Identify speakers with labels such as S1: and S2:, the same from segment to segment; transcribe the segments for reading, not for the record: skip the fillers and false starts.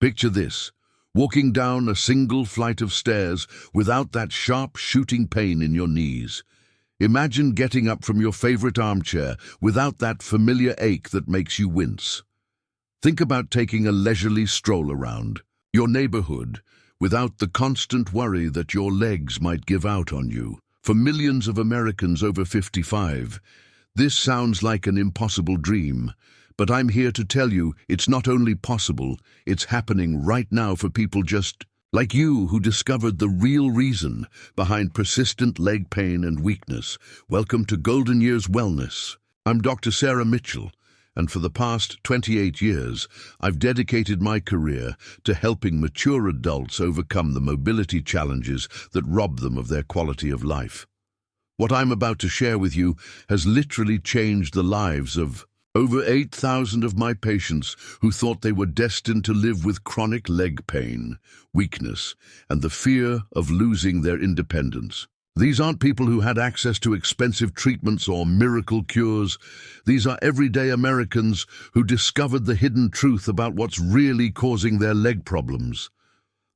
S1: Picture this, walking down a single flight of stairs without that sharp shooting pain in your knees. Imagine getting up from your favorite armchair without that familiar ache that makes you wince. Think about taking a leisurely stroll around your neighborhood without the constant worry that your legs might give out on you. For millions of Americans over 55, this sounds like an impossible dream, but I'm here to tell you it's not only possible, it's happening right now for people just like you who discovered the real reason behind persistent leg pain and weakness. Welcome to Golden Years Wellness. I'm Dr. Sarah Mitchell, and for the past 28 years, I've dedicated my career to helping mature adults overcome the mobility challenges that rob them of their quality of life. What I'm about to share with you has literally changed the lives of over 8,000 of my patients who thought they were destined to live with chronic leg pain, weakness, and the fear of losing their independence. These aren't people who had access to expensive treatments or miracle cures. These are everyday Americans who discovered the hidden truth about what's really causing their leg problems.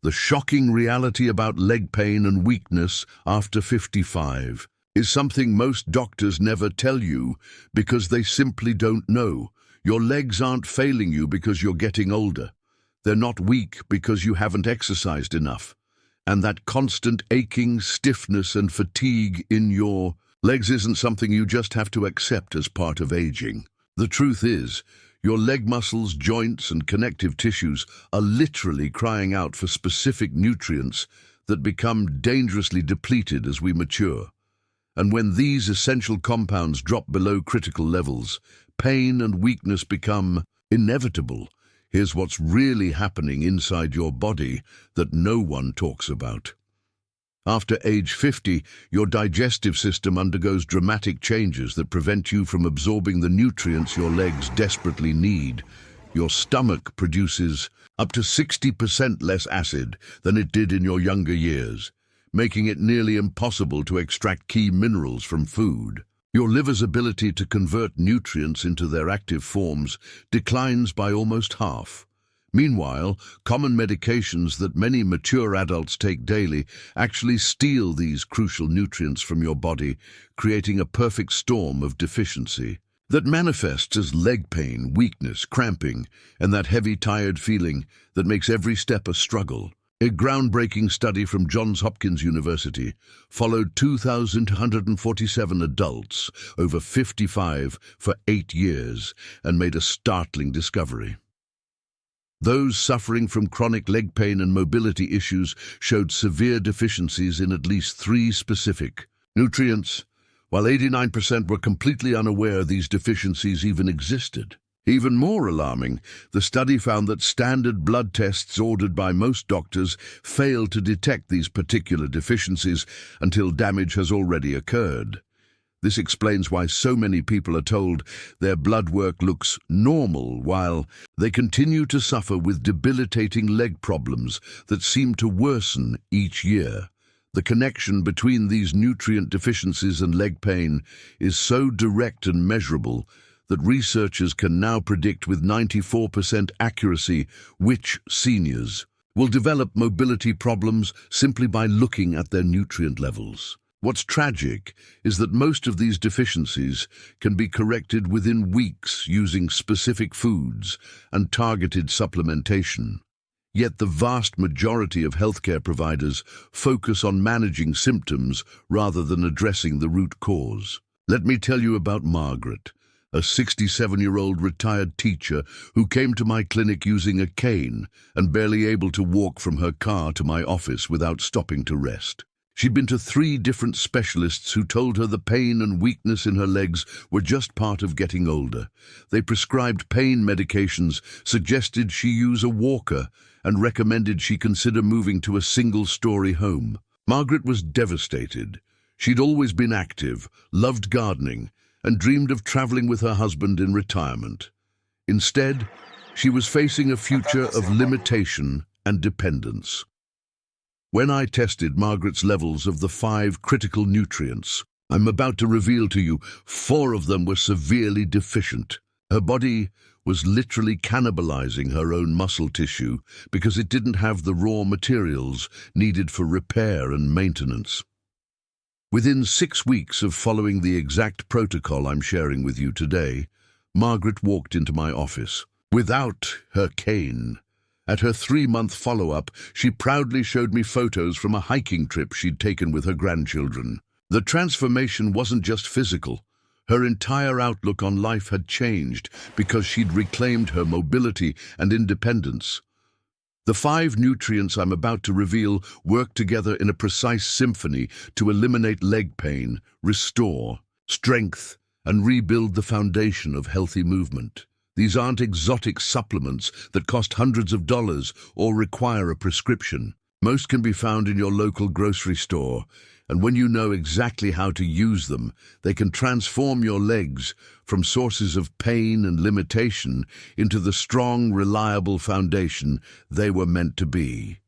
S1: The shocking reality about leg pain and weakness after 55 is something most doctors never tell you because they simply don't know. Your legs aren't failing you because you're getting older. They're not weak because you haven't exercised enough. And that constant aching, stiffness, and fatigue in your legs isn't something you just have to accept as part of aging. The truth is, your leg muscles, joints, and connective tissues are literally crying out for specific nutrients that become dangerously depleted as we mature. And when these essential compounds drop below critical levels, pain and weakness become inevitable. Here's what's really happening inside your body that no one talks about. After age 50, your digestive system undergoes dramatic changes that prevent you from absorbing the nutrients your legs desperately need. Your stomach produces up to 60% less acid than it did in your younger years, making it nearly impossible to extract key minerals from food. Your liver's ability to convert nutrients into their active forms declines by almost half. Meanwhile, common medications that many mature adults take daily actually steal these crucial nutrients from your body, creating a perfect storm of deficiency that manifests as leg pain, weakness, cramping, and that heavy, tired feeling that makes every step a struggle. A groundbreaking study from Johns Hopkins University followed 2,247 adults over 55 for 8 years and made a startling discovery. Those suffering from chronic leg pain and mobility issues showed severe deficiencies in at least 3 specific nutrients, while 89% were completely unaware these deficiencies even existed. Even more alarming, the study found that standard blood tests ordered by most doctors fail to detect these particular deficiencies until damage has already occurred. This explains why so many people are told their blood work looks normal while they continue to suffer with debilitating leg problems that seem to worsen each year. The connection between these nutrient deficiencies and leg pain is so direct and measurable that researchers can now predict with 94% accuracy which seniors will develop mobility problems simply by looking at their nutrient levels. What's tragic is that most of these deficiencies can be corrected within weeks using specific foods and targeted supplementation. Yet the vast majority of healthcare providers focus on managing symptoms rather than addressing the root cause. Let me tell you about Margaret, a 67-year-old retired teacher who came to my clinic using a cane and barely able to walk from her car to my office without stopping to rest. She'd been to 3 different specialists who told her the pain and weakness in her legs were just part of getting older. They prescribed pain medications, suggested she use a walker, and recommended she consider moving to a single-story home. Margaret was devastated. She'd always been active, loved gardening, and dreamed of traveling with her husband in retirement. Instead, she was facing a future of limitation and dependence. When I tested Margaret's levels of the 5 critical nutrients I'm about to reveal to you, 4 of them were severely deficient. Her body was literally cannibalizing her own muscle tissue because it didn't have the raw materials needed for repair and maintenance. Within 6 weeks of following the exact protocol I'm sharing with you today, Margaret walked into my office without her cane. At her 3-month follow-up, she proudly showed me photos from a hiking trip she'd taken with her grandchildren. The transformation wasn't just physical. Her entire outlook on life had changed because she'd reclaimed her mobility and independence. The 5 nutrients I'm about to reveal work together in a precise symphony to eliminate leg pain, restore strength, and rebuild the foundation of healthy movement. These aren't exotic supplements that cost hundreds of dollars or require a prescription. Most can be found in your local grocery store, and when you know exactly how to use them, they can transform your legs from sources of pain and limitation into the strong, reliable foundation they were meant to be.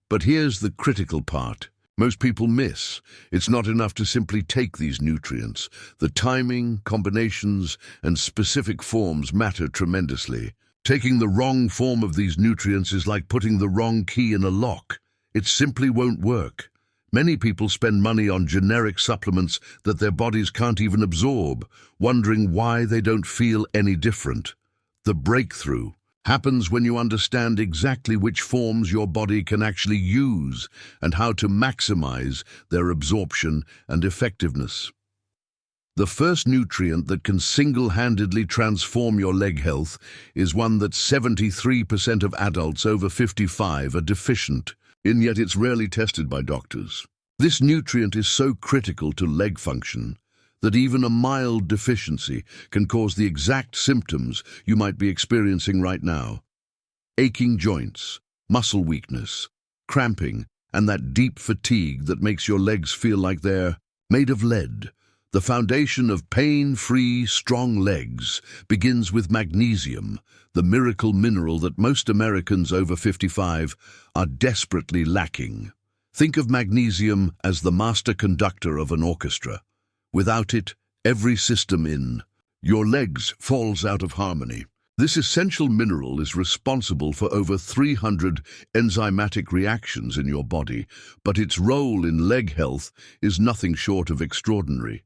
S1: But here's the critical part. Most people miss. It's not enough to simply take these nutrients. The timing, combinations, and specific forms matter tremendously. Taking the wrong form of these nutrients is like putting the wrong key in a lock. It simply won't work. Many people spend money on generic supplements that their bodies can't even absorb, wondering why they don't feel any different. The breakthrough happens when you understand exactly which forms your body can actually use and how to maximize their absorption and effectiveness. The first nutrient that can single-handedly transform your leg health is one that 73% of adults over 55 are deficient, and yet it's rarely tested by doctors. This nutrient is so critical to leg function that even a mild deficiency can cause the exact symptoms you might be experiencing right now. Aching joints, muscle weakness, cramping, and that deep fatigue that makes your legs feel like they're made of lead. The foundation of pain-free, strong legs begins with magnesium, the miracle mineral that most Americans over 55 are desperately lacking. Think of magnesium as the master conductor of an orchestra. Without it, every system in your legs falls out of harmony. This essential mineral is responsible for over 300 enzymatic reactions in your body, but its role in leg health is nothing short of extraordinary.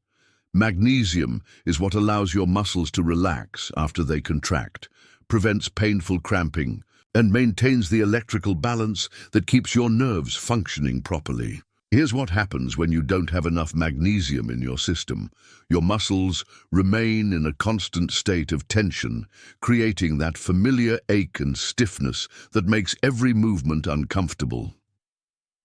S1: Magnesium is what allows your muscles to relax after they contract, prevents painful cramping, and maintains the electrical balance that keeps your nerves functioning properly. Here's what happens when you don't have enough magnesium in your system. Your muscles remain in a constant state of tension, creating that familiar ache and stiffness that makes every movement uncomfortable.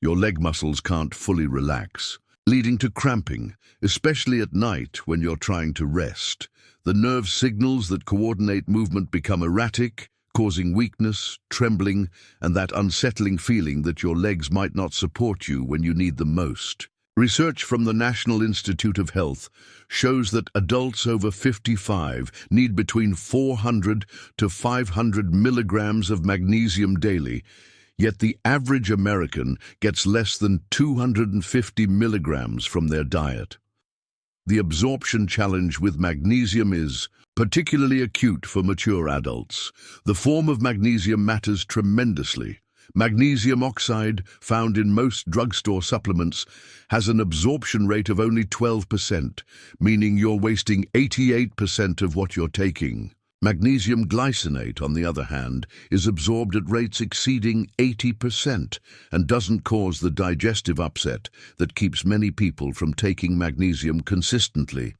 S1: Your leg muscles can't fully relax, leading to cramping, especially at night when you're trying to rest. The nerve signals that coordinate movement become erratic, causing weakness, trembling, and that unsettling feeling that your legs might not support you when you need them most. Research from the National Institute of Health shows that adults over 55 need between 400 to 500 milligrams of magnesium daily, yet the average American gets less than 250 milligrams from their diet. The absorption challenge with magnesium is particularly acute for mature adults. The form of magnesium matters tremendously. Magnesium oxide, found in most drugstore supplements, has an absorption rate of only 12%, meaning you're wasting 88% of what you're taking. Magnesium glycinate, on the other hand, is absorbed at rates exceeding 80% and doesn't cause the digestive upset that keeps many people from taking magnesium consistently.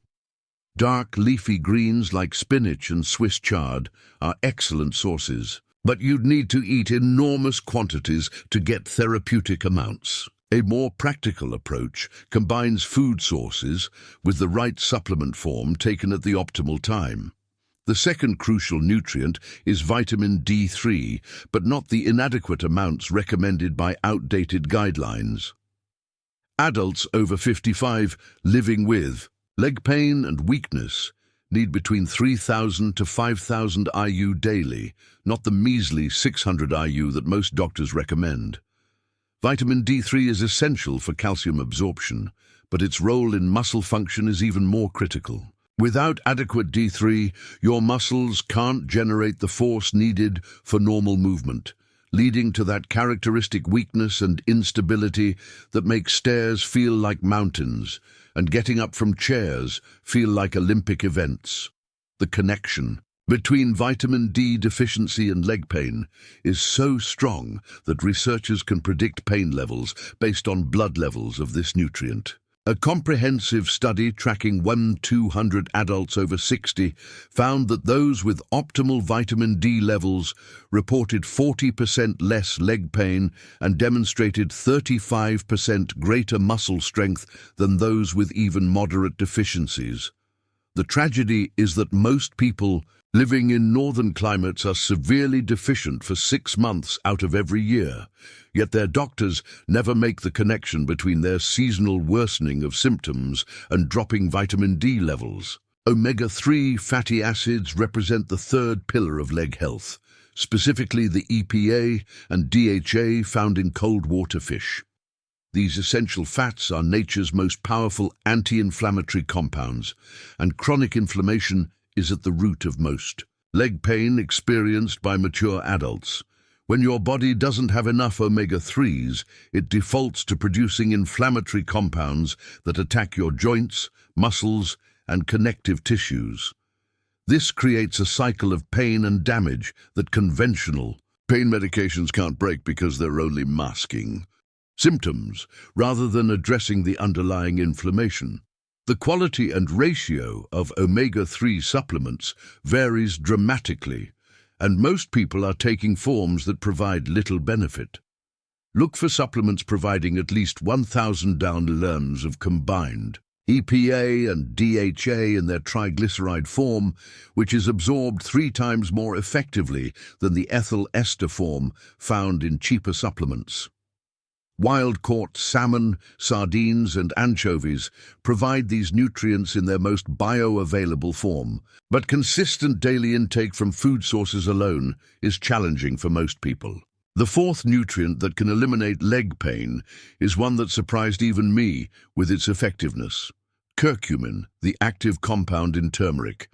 S1: Dark leafy greens like spinach and Swiss chard are excellent sources, but you'd need to eat enormous quantities to get therapeutic amounts. A more practical approach combines food sources with the right supplement form taken at the optimal time. The second crucial nutrient is vitamin D3, but not the inadequate amounts recommended by outdated guidelines. Adults over 55 living with leg pain and weakness need between 3,000 to 5,000 IU daily, not the measly 600 IU that most doctors recommend. Vitamin D3 is essential for calcium absorption, but its role in muscle function is even more critical. Without adequate D3, your muscles can't generate the force needed for normal movement, leading to that characteristic weakness and instability that makes stairs feel like mountains and getting up from chairs feel like Olympic events. The connection between vitamin D deficiency and leg pain is so strong that researchers can predict pain levels based on blood levels of this nutrient. A comprehensive study tracking 1,200 adults over 60 found that those with optimal vitamin D levels reported 40% less leg pain and demonstrated 35% greater muscle strength than those with even moderate deficiencies. The tragedy is that most people living in northern climates are severely deficient for 6 months out of every year, yet their doctors never make the connection between their seasonal worsening of symptoms and dropping vitamin D levels. Omega-3 fatty acids represent the third pillar of leg health, specifically the EPA and DHA found in cold water fish. These essential fats are nature's most powerful anti-inflammatory compounds, and chronic inflammation is at the root of most leg pain experienced by mature adults. When your body doesn't have enough omega-3s, it defaults to producing inflammatory compounds that attack your joints, muscles, and connective tissues. This creates a cycle of pain and damage that conventional pain medications can't break because they're only masking symptoms rather than addressing the underlying inflammation. The quality and ratio of omega-3 supplements varies dramatically, and most people are taking forms that provide little benefit. Look for supplements providing at least 1,000 downloads of combined EPA and DHA in their triglyceride form, which is absorbed 3 times more effectively than the ethyl ester form found in cheaper supplements. Wild-caught salmon, sardines, and anchovies provide these nutrients in their most bioavailable form, but consistent daily intake from food sources alone is challenging for most people. The fourth nutrient that can eliminate leg pain is one that surprised even me with its effectiveness: curcumin, the active compound in turmeric.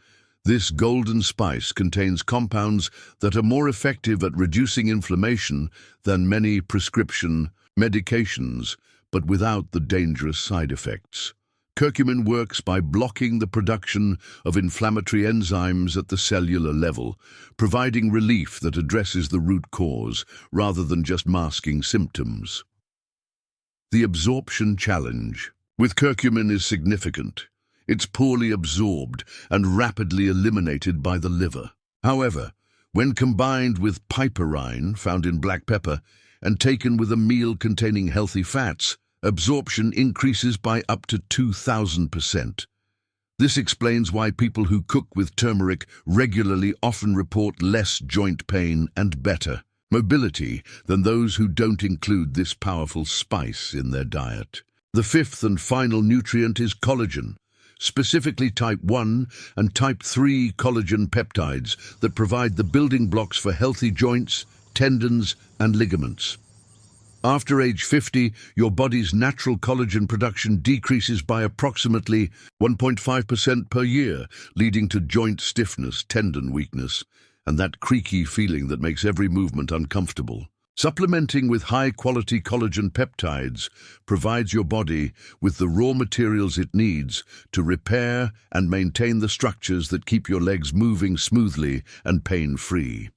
S1: This golden spice contains compounds that are more effective at reducing inflammation than many prescription medications, but without the dangerous side effects. Curcumin works by blocking the production of inflammatory enzymes at the cellular level, providing relief that addresses the root cause rather than just masking symptoms. The absorption challenge with curcumin is significant. It's poorly absorbed and rapidly eliminated by the liver. However, when combined with piperine, found in black pepper, and taken with a meal containing healthy fats, absorption increases by up to 2,000%. This explains why people who cook with turmeric regularly often report less joint pain and better mobility than those who don't include this powerful spice in their diet. The fifth and final nutrient is collagen, specifically type 1 and type 3 collagen peptides that provide the building blocks for healthy joints, tendons, and ligaments. After age 50, your body's natural collagen production decreases by approximately 1.5% per year, leading to joint stiffness, tendon weakness, and that creaky feeling that makes every movement uncomfortable. Supplementing with high-quality collagen peptides provides your body with the raw materials it needs to repair and maintain the structures that keep your legs moving smoothly and pain-free.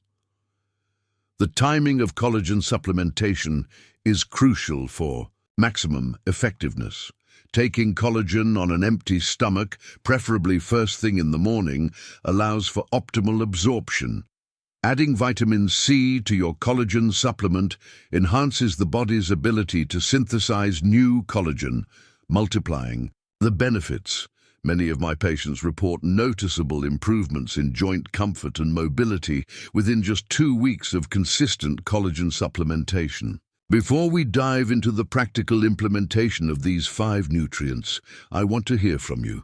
S1: The timing of collagen supplementation is crucial for maximum effectiveness. Taking collagen on an empty stomach, preferably first thing in the morning, allows for optimal absorption. Adding vitamin C to your collagen supplement enhances the body's ability to synthesize new collagen, multiplying the benefits. Many of my patients report noticeable improvements in joint comfort and mobility within just 2 weeks of consistent collagen supplementation. Before we dive into the practical implementation of these 5 nutrients, I want to hear from you.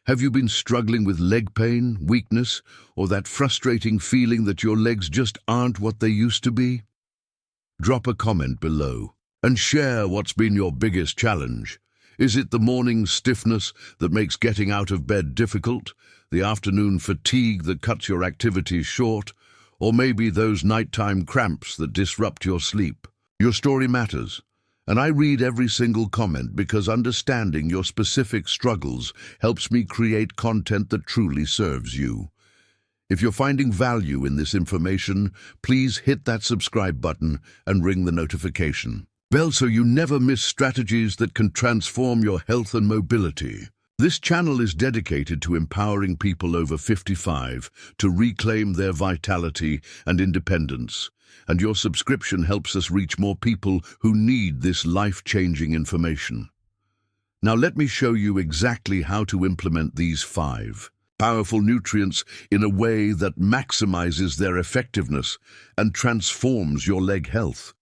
S1: Have you been struggling with leg pain, weakness, or that frustrating feeling that your legs just aren't what they used to be? Drop a comment below and share what's been your biggest challenge. Is it the morning stiffness that makes getting out of bed difficult, the afternoon fatigue that cuts your activities short, or maybe those nighttime cramps that disrupt your sleep? Your story matters, and I read every single comment because understanding your specific struggles helps me create content that truly serves you. If you're finding value in this information, please hit that subscribe button and ring the notification bell so you never miss strategies that can transform your health and mobility. This channel is dedicated to empowering people over 55 to reclaim their vitality and independence, and your subscription helps us reach more people who need this life-changing information. Now let me show you exactly how to implement these 5 powerful nutrients in a way that maximizes their effectiveness and transforms your leg health.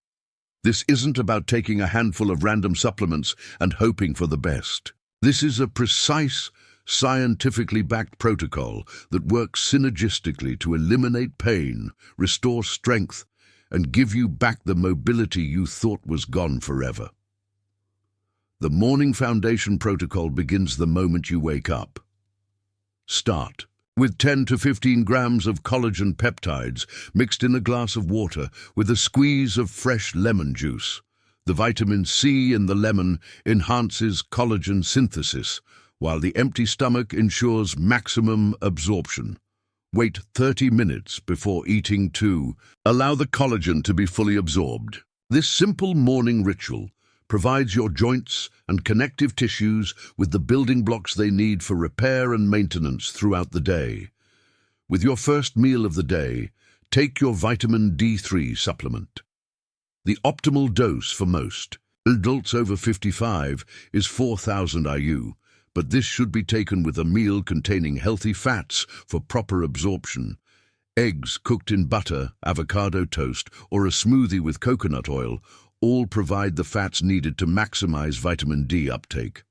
S1: This isn't about taking a handful of random supplements and hoping for the best. This is a precise, scientifically backed protocol that works synergistically to eliminate pain, restore strength, and give you back the mobility you thought was gone forever. The Morning Foundation Protocol begins the moment you wake up. Start with 10 to 15 grams of collagen peptides mixed in a glass of water with a squeeze of fresh lemon juice. The vitamin C in the lemon enhances collagen synthesis, while the empty stomach ensures maximum absorption. Wait 30 minutes before eating to allow the collagen to be fully absorbed. This simple morning ritual provides your joints and connective tissues with the building blocks they need for repair and maintenance throughout the day. With your first meal of the day, take your vitamin D3 supplement. The optimal dose for most adults over 55 is 4,000 IU, but this should be taken with a meal containing healthy fats for proper absorption. Eggs cooked in butter, avocado toast, or a smoothie with coconut oil all provide the fats needed to maximize vitamin D uptake.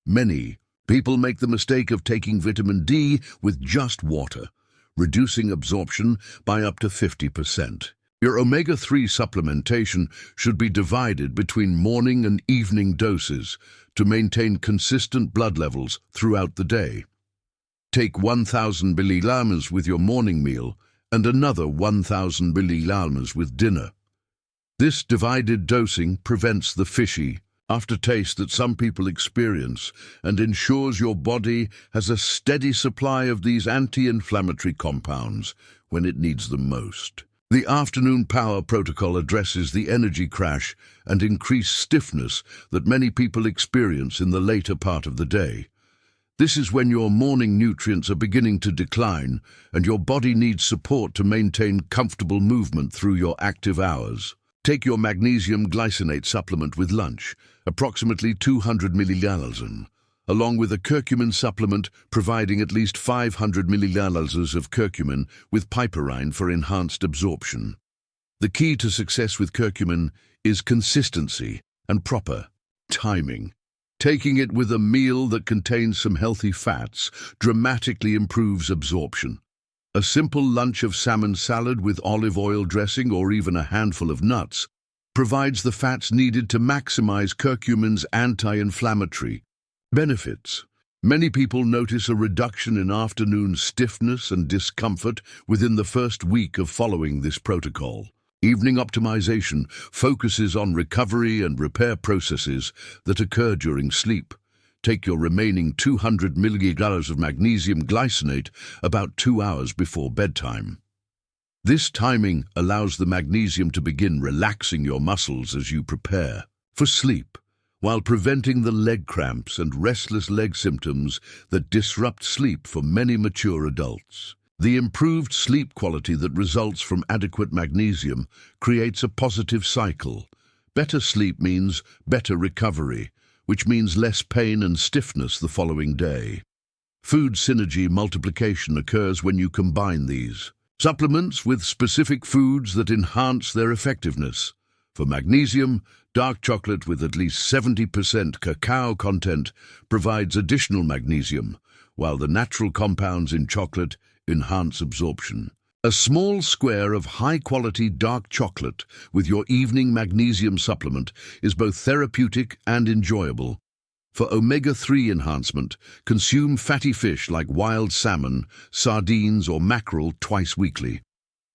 S1: Many people make the mistake of taking vitamin D with just water, reducing absorption by up to 50%. Your omega-3 supplementation should be divided between morning and evening doses to maintain consistent blood levels throughout the day. Take 1,000 milligrams with your morning meal and another 1,000 milligrams with dinner. This divided dosing prevents the fishy aftertaste that some people experience and ensures your body has a steady supply of these anti-inflammatory compounds when it needs them most. The Afternoon Power Protocol addresses the energy crash and increased stiffness that many people experience in the later part of the day. This is when your morning nutrients are beginning to decline and your body needs support to maintain comfortable movement through your active hours. Take your magnesium glycinate supplement with lunch, approximately 200 mg, along with a curcumin supplement providing at least 500 mg of curcumin with piperine for enhanced absorption. The key to success with curcumin is consistency and proper timing. Taking it with a meal that contains some healthy fats dramatically improves absorption. A simple lunch of salmon salad with olive oil dressing or even a handful of nuts provides the fats needed to maximize curcumin's anti-inflammatory benefits. Many people notice a reduction in afternoon stiffness and discomfort within the first week of following this protocol. Evening optimization focuses on recovery and repair processes that occur during sleep. Take your remaining 200 mg of magnesium glycinate about 2 hours before bedtime. This timing allows the magnesium to begin relaxing your muscles as you prepare for sleep, while preventing the leg cramps and restless leg symptoms that disrupt sleep for many mature adults. The improved sleep quality that results from adequate magnesium creates a positive cycle. Better sleep means better recovery, which means less pain and stiffness the following day. Food synergy multiplication occurs when you combine these supplements with specific foods that enhance their effectiveness. For magnesium, dark chocolate with at least 70% cacao content provides additional magnesium, while the natural compounds in chocolate enhance absorption. A small square of high-quality dark chocolate with your evening magnesium supplement is both therapeutic and enjoyable. For omega-3 enhancement, consume fatty fish like wild salmon, sardines or mackerel twice weekly.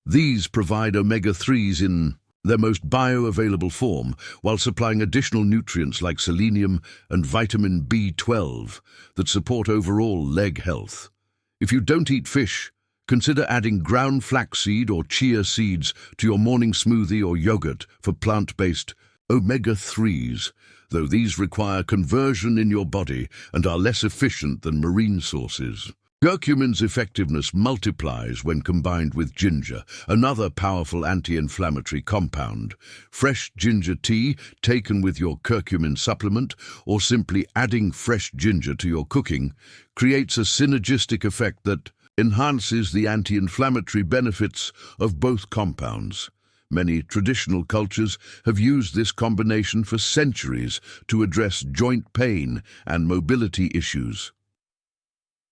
S1: These provide omega-3s in their most bioavailable form, while supplying additional nutrients like selenium and vitamin B12 that support overall leg health. If you don't eat fish, consider adding ground flaxseed or chia seeds to your morning smoothie or yogurt for plant-based omega-3s, though these require conversion in your body and are less efficient than marine sources. Curcumin's effectiveness multiplies when combined with ginger, another powerful anti-inflammatory compound. Fresh ginger tea taken with your curcumin supplement or simply adding fresh ginger to your cooking creates a synergistic effect that enhances the anti-inflammatory benefits of both compounds. Many traditional cultures have used this combination for centuries to address joint pain and mobility issues.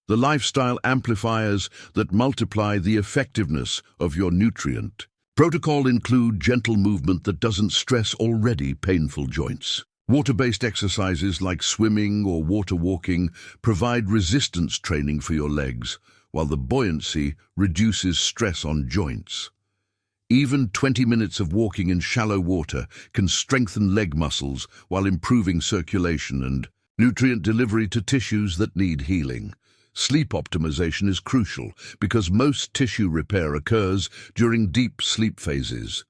S1: The lifestyle amplifiers that multiply the effectiveness of your nutrient protocol include gentle movement that doesn't stress already painful joints. Water-based exercises like swimming or water walking provide resistance training for your legs, while the buoyancy reduces stress on joints. Even 20 minutes of walking in shallow water can strengthen leg muscles while improving circulation and nutrient delivery to tissues that need healing. Sleep optimization is crucial because most tissue repair occurs during deep sleep phases.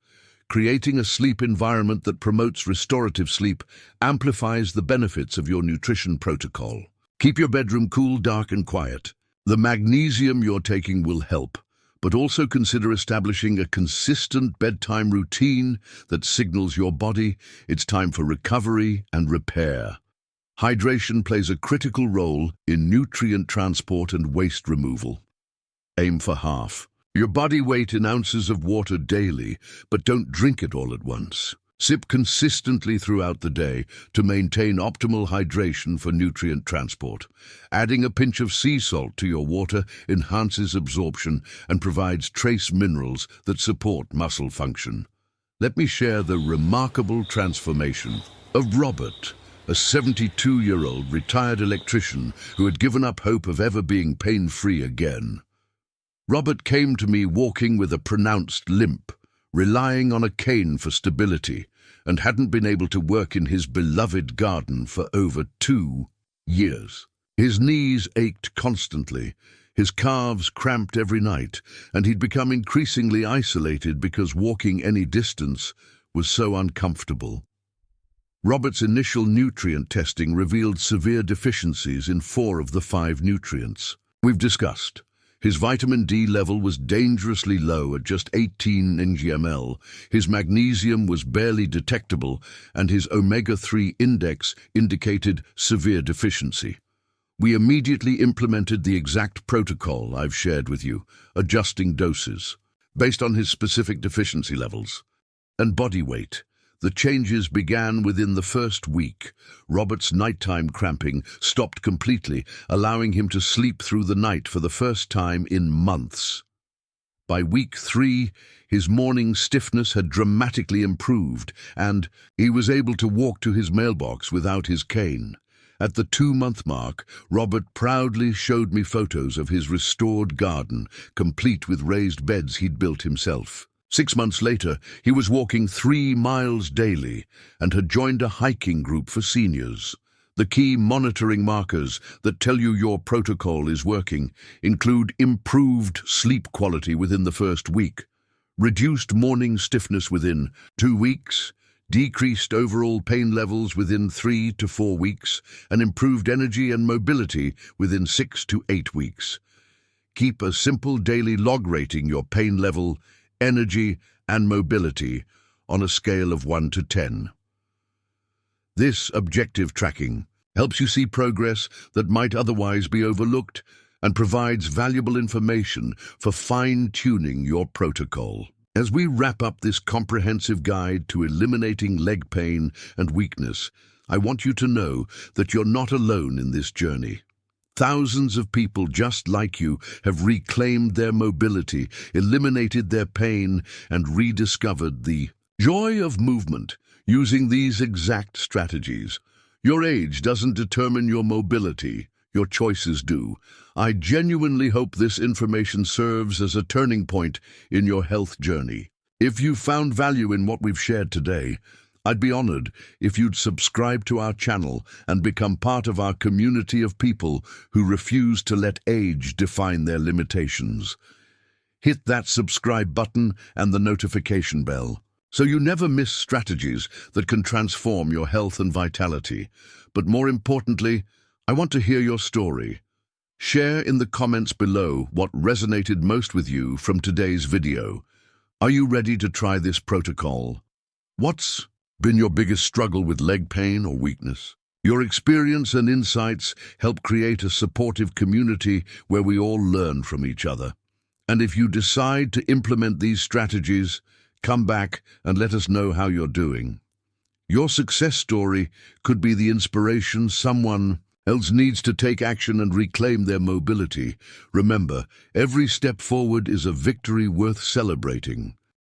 S1: Creating a sleep environment that promotes restorative sleep amplifies the benefits of your nutrition protocol. Keep your bedroom cool, dark, and quiet. The magnesium you're taking will help, but also consider establishing a consistent bedtime routine that signals your body it's time for recovery and repair. Hydration plays a critical role in nutrient transport and waste removal. Aim for half your body weight in ounces of water daily, but don't drink it all at once. Sip consistently throughout the day to maintain optimal hydration for nutrient transport. Adding a pinch of sea salt to your water enhances absorption and provides trace minerals that support muscle function. Let me share the remarkable transformation of Robert, a 72-year-old retired electrician who had given up hope of ever being pain-free again. Robert came to me walking with a pronounced limp, relying on a cane for stability, and hadn't been able to work in his beloved garden for over 2 years. His knees ached constantly, his calves cramped every night, and he'd become increasingly isolated because walking any distance was so uncomfortable. Robert's initial nutrient testing revealed severe deficiencies in 4 of the 5 nutrients we've discussed. His vitamin D level was dangerously low at just 18 ng/ml, his magnesium was barely detectable, and his omega-3 index indicated severe deficiency. We immediately implemented the exact protocol I've shared with you, adjusting doses based on his specific deficiency levels and body weight. The changes began within the first week. Robert's nighttime cramping stopped completely, allowing him to sleep through the night for the first time in months. By week 3, his morning stiffness had dramatically improved, and he was able to walk to his mailbox without his cane. At the 2-month mark, Robert proudly showed me photos of his restored garden, complete with raised beds he'd built himself. 6 months later, he was walking 3 miles daily and had joined a hiking group for seniors. The key monitoring markers that tell you your protocol is working include improved sleep quality within the first week, reduced morning stiffness within 2 weeks, decreased overall pain levels within 3 to 4 weeks, and improved energy and mobility within 6 to 8 weeks. Keep a simple daily log rating your pain level, energy, and mobility on a scale of 1 to 10. This objective tracking helps you see progress that might otherwise be overlooked and provides valuable information for fine-tuning your protocol. As we wrap up this comprehensive guide to eliminating leg pain and weakness, I want you to know that you're not alone in this journey. Thousands of people just like you have reclaimed their mobility, eliminated their pain, and rediscovered the joy of movement using these exact strategies. Your age doesn't determine your mobility. Your choices do. I genuinely hope this information serves as a turning point in your health journey. If you found value in what we've shared today, I'd be honored if you'd subscribe to our channel and become part of our community of people who refuse to let age define their limitations. Hit that subscribe button and the notification bell so you never miss strategies that can transform your health and vitality. But more importantly, I want to hear your story. Share in the comments below what resonated most with you from today's video. Are you ready to try this protocol? What's been your biggest struggle with leg pain or weakness? Your experience and insights help create a supportive community where we all learn from each other. And if you decide to implement these strategies, come back and let us know how you're doing. Your success story could be the inspiration someone else needs to take action and reclaim their mobility. Remember, every step forward is a victory worth celebrating.